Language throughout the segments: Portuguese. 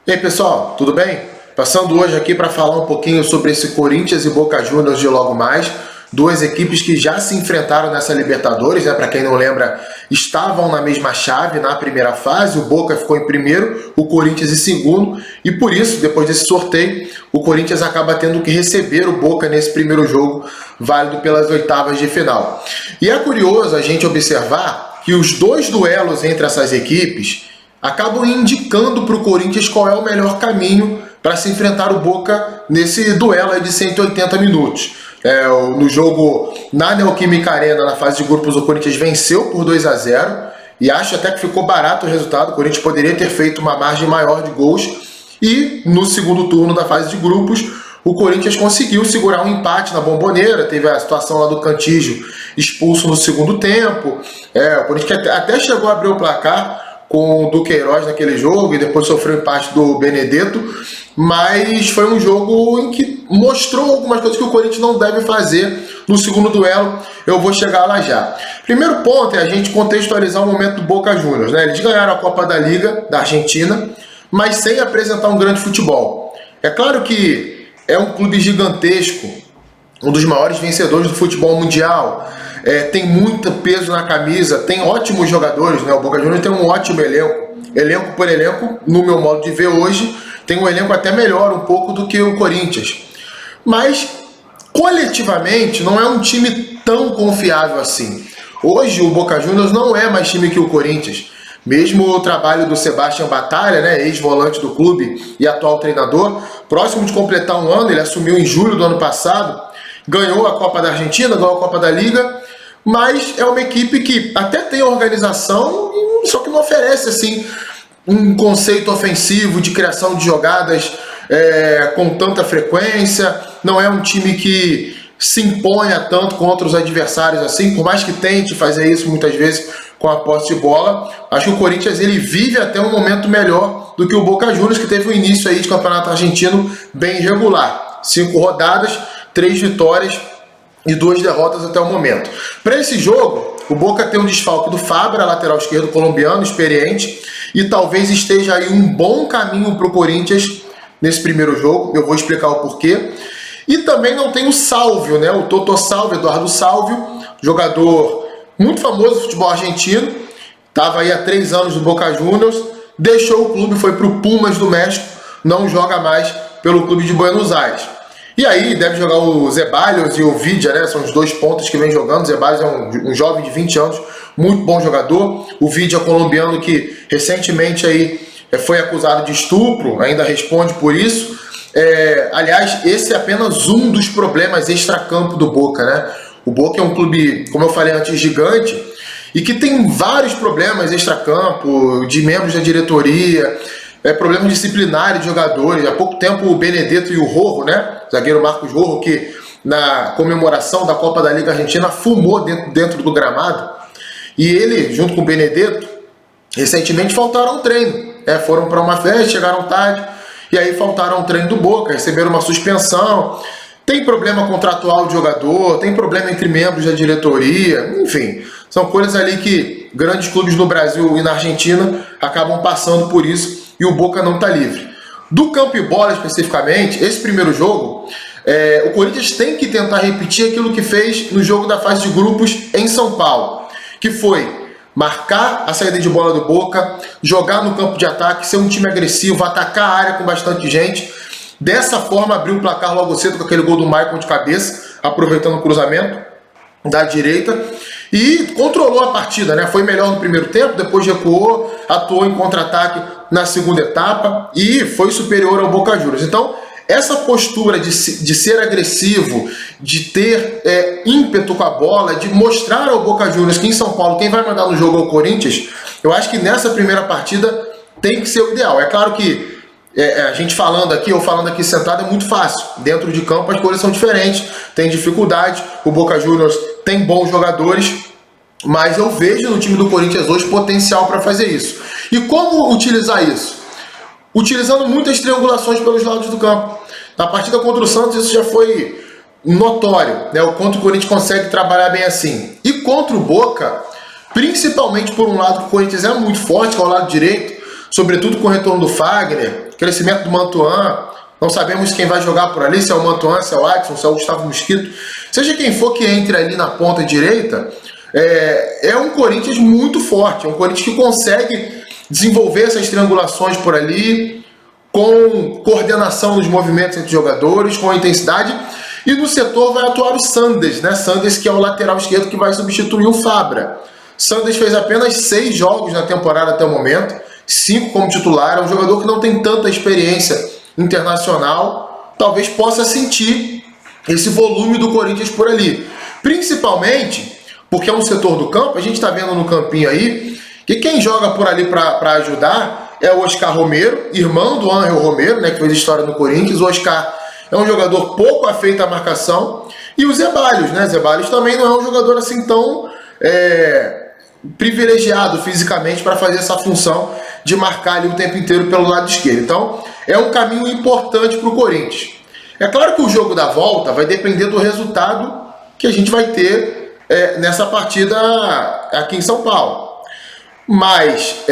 E aí pessoal, tudo bem? Passando hoje aqui para falar um pouquinho sobre esse Corinthians e Boca Juniors de logo mais, duas equipes que já se enfrentaram nessa Libertadores, né? Para quem não lembra, estavam na mesma chave na primeira fase, o Boca ficou em primeiro, o Corinthians em segundo, e por isso, depois desse sorteio, o Corinthians acaba tendo que receber o Boca nesse primeiro jogo, válido pelas oitavas de final. E é curioso a gente observar que os dois duelos entre essas equipes acabam indicando para o Corinthians qual é o melhor caminho para se enfrentar o Boca nesse duelo aí de 180 minutos. No jogo na Neoquímica Arena, na fase de grupos, o Corinthians venceu por 2-0 e acho até que ficou barato o resultado. O Corinthians poderia ter feito uma margem maior de gols e no segundo turno da fase de grupos o Corinthians conseguiu segurar um empate na Bombonera. Teve a situação lá do Cantígio expulso no segundo tempo. O Corinthians até chegou a abrir o placar com o Duqueiroz naquele jogo e depois sofreu o empate do Benedetto, mas foi um jogo em que mostrou algumas coisas que o Corinthians não deve fazer no segundo duelo. Eu vou chegar lá já. Primeiro ponto é a gente contextualizar o momento do Boca Juniors, né? Eles ganharam a Copa da Liga da Argentina, mas sem apresentar um grande futebol. É claro que é um clube gigantesco, um dos maiores vencedores do futebol mundial, tem muito peso na camisa, tem ótimos jogadores, né? O Boca Juniors tem um ótimo elenco por elenco, no meu modo de ver hoje, tem um elenco até melhor um pouco do que o Corinthians, mas coletivamente não é um time tão confiável assim. Hoje o Boca Juniors não é mais time que o Corinthians, mesmo o trabalho do Sebastião Batalha, né, ex-volante do clube e atual treinador, próximo de completar um ano, ele assumiu em julho do ano passado, ganhou a Copa da Argentina, ganhou a Copa da Liga, mas é uma equipe que até tem organização, só que não oferece assim um conceito ofensivo de criação de jogadas com tanta frequência. Não é um time que se imponha tanto contra os adversários assim, por mais que tente fazer isso muitas vezes com a posse de bola. Acho que o Corinthians ele vive até um momento melhor do que o Boca Juniors, que teve um início aí de campeonato argentino bem irregular. 5 rodadas, 3 vitórias e 2 derrotas até o momento. Para esse jogo, o Boca tem um desfalque do Fabra, lateral esquerdo colombiano, experiente, e talvez esteja aí um bom caminho para o Corinthians nesse primeiro jogo. Eu vou explicar o porquê. E também não tem o Sálvio, né? O Totó Sálvio, Eduardo Sálvio, jogador muito famoso do futebol argentino, estava aí há 3 anos no Boca Juniors, deixou o clube, foi para o Pumas do México, não joga mais pelo clube de Buenos Aires. E aí deve jogar o Zeballos e o Vidia, né? São os 2 pontos que vem jogando. O Zeballos é um jovem de 20 anos, muito bom jogador. O Vidia colombiano que recentemente aí foi acusado de estupro, ainda responde por isso. Aliás, esse é apenas um dos problemas extracampo do Boca, né? O Boca é um clube, como eu falei antes, gigante e que tem vários problemas extracampo, de membros da diretoria, problemas disciplinares de jogadores. Há pouco tempo o Benedetto e o Rojo, né? O zagueiro Marcos Rojo, que na comemoração da Copa da Liga Argentina fumou dentro do gramado. E ele, junto com o Benedetto, recentemente faltaram ao treino. Foram para uma festa, chegaram tarde e aí faltaram ao treino do Boca, receberam uma suspensão. Tem problema contratual de jogador, tem problema entre membros da diretoria, enfim, são coisas ali que grandes clubes no Brasil e na Argentina acabam passando por isso e o Boca não está livre. Do campo e bola especificamente, esse primeiro jogo, o Corinthians tem que tentar repetir aquilo que fez no jogo da fase de grupos em São Paulo, que foi marcar a saída de bola do Boca, jogar no campo de ataque, ser um time agressivo, atacar a área com bastante gente. Dessa forma, abriu o placar logo cedo com aquele gol do Maicon de cabeça, aproveitando o cruzamento da direita, e controlou a partida, né? Foi melhor no primeiro tempo, depois recuou, atuou em contra-ataque na segunda etapa e foi superior ao Boca Juniors. Então, essa postura de ser agressivo, de ter ímpeto com a bola, de mostrar ao Boca Juniors que em São Paulo quem vai mandar no jogo é o Corinthians, eu acho que nessa primeira partida tem que ser o ideal. É claro que a gente falando aqui ou falando aqui sentado é muito fácil. Dentro de campo as coisas são diferentes, tem dificuldade. O Boca Juniors tem bons jogadores, mas eu vejo no time do Corinthians hoje potencial para fazer isso. E como utilizar isso? Utilizando muitas triangulações pelos lados do campo. Na partida contra o Santos isso já foi notório, né? O quanto o Corinthians consegue trabalhar bem assim. E contra o Boca, principalmente por um lado que o Corinthians é muito forte, que é o lado direito, sobretudo com o retorno do Fagner, crescimento do Mantuan. Não sabemos quem vai jogar por ali, se é o Mantuan, se é o Adson, se é o Gustavo Mosquito. Seja quem for que entre ali na ponta direita, é um Corinthians muito forte, é um Corinthians que consegue desenvolver essas triangulações por ali, com coordenação dos movimentos entre jogadores, com intensidade. E no setor vai atuar o Sanders, né? Sanders, que é o lateral esquerdo que vai substituir o Fabra. Sanders fez apenas 6 jogos na temporada até o momento, 5 como titular. É um jogador que não tem tanta experiência internacional, talvez possa sentir esse volume do Corinthians por ali. Principalmente porque é um setor do campo, a gente está vendo no campinho aí, que quem joga por ali para ajudar é o Oscar Romero, irmão do Ángel Romero, né, que fez história no Corinthians. O Oscar é um jogador pouco afeito à marcação. E o Zeballos, né? Zeballos também não é um jogador assim tão privilegiado fisicamente para fazer essa função de marcar ali o tempo inteiro pelo lado esquerdo. Então, é um caminho importante para o Corinthians. É claro que o jogo da volta vai depender do resultado que a gente vai ter nessa partida aqui em São Paulo. Mas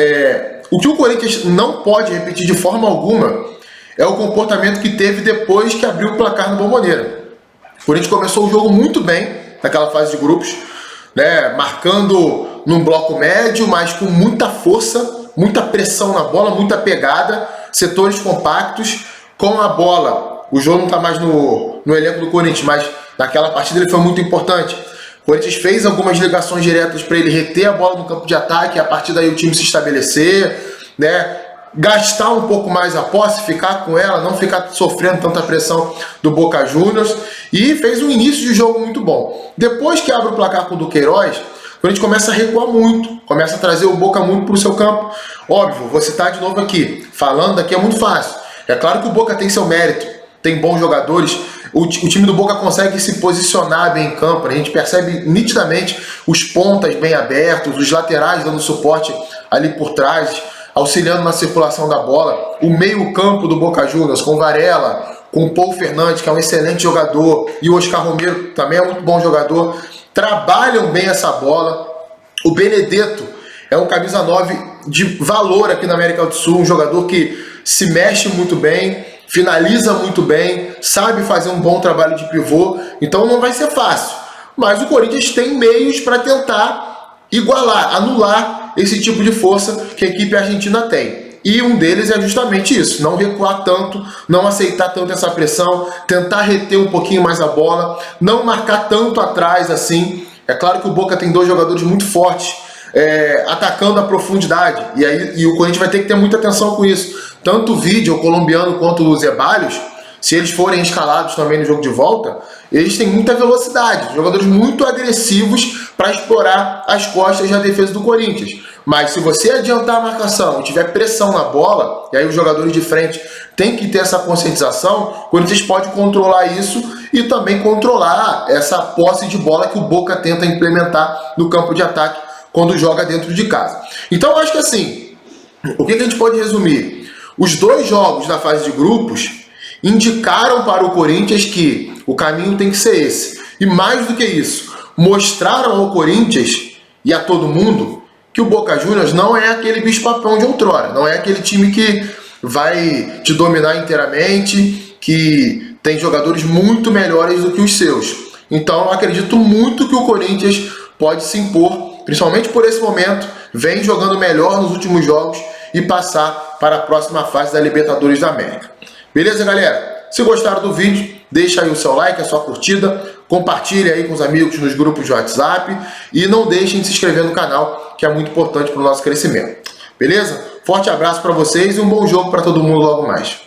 o que o Corinthians não pode repetir de forma alguma é o comportamento que teve depois que abriu o placar no Bombonera. O Corinthians começou o jogo muito bem naquela fase de grupos, né, marcando num bloco médio, mas com muita força, muita pressão na bola, muita pegada, setores compactos. Com a bola, o jogo não está mais no elenco do Corinthians, mas naquela partida ele foi muito importante. O Corinthians fez algumas ligações diretas para ele reter a bola no campo de ataque, e a partir daí o time se estabelecer, né? Gastar um pouco mais a posse, ficar com ela, não ficar sofrendo tanta pressão do Boca Juniors, e fez um início de jogo muito bom. Depois que abre o placar com o Duqueiroz, o Corinthians começa a recuar muito, começa a trazer o Boca muito para o seu campo. Óbvio, vou citar de novo aqui, falando aqui é muito fácil. É claro que o Boca tem seu mérito, tem bons jogadores, o time do Boca consegue se posicionar bem em campo, né? A gente percebe nitidamente os pontas bem abertos, os laterais dando suporte ali por trás, auxiliando na circulação da bola, o meio-campo do Boca Juniors, com Varela, com o Paul Fernandes, que é um excelente jogador, e o Oscar Romero também é muito bom jogador, trabalham bem essa bola. O Benedetto é um camisa 9 de valor aqui na América do Sul, um jogador que se mexe muito bem, finaliza muito bem, sabe fazer um bom trabalho de pivô, então não vai ser fácil. Mas o Corinthians tem meios para tentar igualar, anular esse tipo de força que a equipe argentina tem. E um deles é justamente isso, não recuar tanto, não aceitar tanto essa pressão, tentar reter um pouquinho mais a bola, não marcar tanto atrás assim. É claro que o Boca tem 2 jogadores muito fortes, atacando a profundidade, e o Corinthians vai ter que ter muita atenção com isso. Tanto o Vídeo, o colombiano, quanto o Zeballos, se eles forem escalados também no jogo de volta, eles têm muita velocidade, jogadores muito agressivos para explorar as costas da defesa do Corinthians. Mas se você adiantar a marcação e tiver pressão na bola, e aí os jogadores de frente têm que ter essa conscientização, o Corinthians pode controlar isso e também controlar essa posse de bola que o Boca tenta implementar no campo de ataque quando joga dentro de casa. Então eu acho que assim, o que a gente pode resumir? Os 2 jogos da fase de grupos indicaram para o Corinthians que o caminho tem que ser esse. E mais do que isso, mostraram ao Corinthians e a todo mundo que o Boca Juniors não é aquele bicho-papão de outrora, não é aquele time que vai te dominar inteiramente, que tem jogadores muito melhores do que os seus. Então eu acredito muito que o Corinthians pode se impor, principalmente por esse momento, vem jogando melhor nos últimos jogos e passar para a próxima fase da Libertadores da América. Beleza, galera? Se gostaram do vídeo, deixa aí o seu like, a sua curtida, compartilhe aí com os amigos nos grupos de WhatsApp e não deixem de se inscrever no canal, que é muito importante para o nosso crescimento. Beleza? Forte abraço para vocês e um bom jogo para todo mundo logo mais.